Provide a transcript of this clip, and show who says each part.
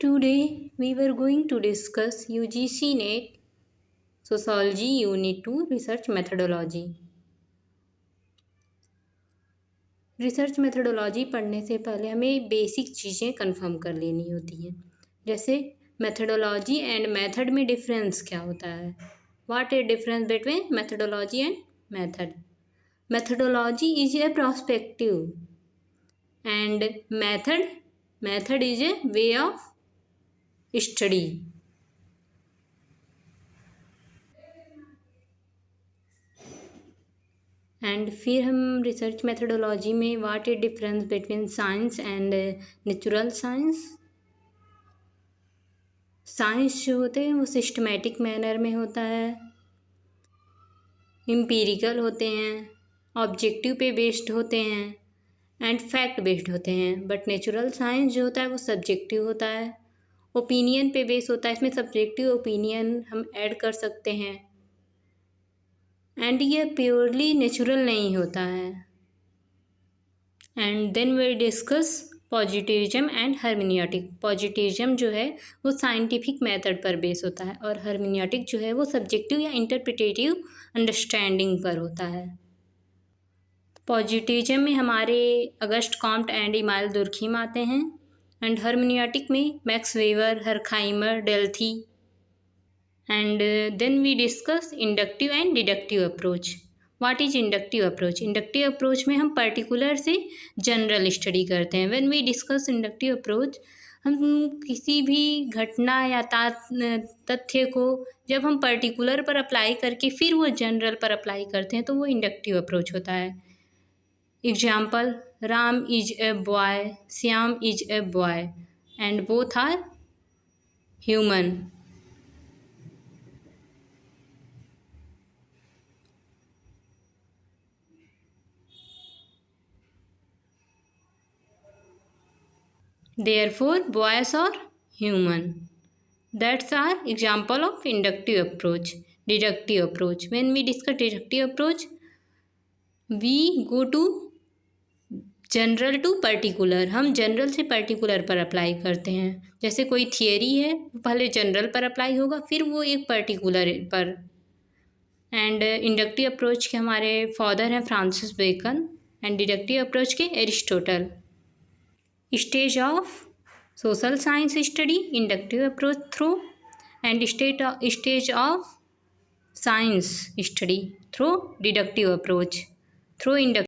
Speaker 1: Today we were going to discuss UGC NET Sociology Unit 2 Research Methodology. Research methodology पढ़ने से पहले हमें basic चीज़ें कंफर्म कर लेनी होती हैं, जैसे मेथडोलॉजी एंड मेथड में डिफरेंस क्या होता है. What is difference between methodology and method. Methodology is a prospective and method is a way of study. And फिर हम रिसर्च मेथडोलॉजी में what is difference between science and natural science. Science जो होते हैं वो सिस्टमेटिक मैनर में होता है, एम्पिरिकल होते हैं, ऑब्जेक्टिव पे बेस्ड होते हैं एंड फैक्ट बेस्ड होते हैं. बट नेचुरल साइंस जो होता है वो सब्जेक्टिव होता है, ओपिनियन पे बेस होता है. इसमें सब्जेक्टिव ओपिनियन हम ऐड कर सकते हैं एंड ये प्योरली नेचुरल नहीं होता है. And then we discuss positivism and hermeneutic. Positivism जो है वो साइंटिफिक मेथड पर बेस होता है और हर्मेनियोटिक जो है वो सब्जेक्टिव या इंटरप्रिटेटिव अंडरस्टैंडिंग पर होता है. पॉजिटिविज्म में हमारे Auguste Comte and Emile Durkheim आते हैं एंड हर्मेनियोटिक में Max Weber, Horkheimer, Dilthey. And then we discuss inductive and deductive approach. What is inductive approach? Inductive approach में हम particular से general study करते हैं. When we discuss inductive approach, हम किसी भी घटना या तथ्य को जब हम पर्टिकुलर पर अप्लाई करके फिर वो जनरल पर अप्लाई करते हैं तो वो इंडक्टिव अप्रोच होता है. Example, Ram is a boy, Shyam is a boy and both are human. Therefore, boys are human. That's our example of inductive approach. Deductive approach. When we discuss deductive approach, we go to general to particular. हम general से particular पर apply करते हैं. जैसे कोई theory है पहले general पर अप्लाई होगा फिर वो एक पर्टिकुलर पर. एंड इंडक्टिव अप्रोच के हमारे फादर हैं Francis Bacon and deductive approach के Aristotle. Stage of social science study inductive approach through and stage of science study through deductive approach through inductive.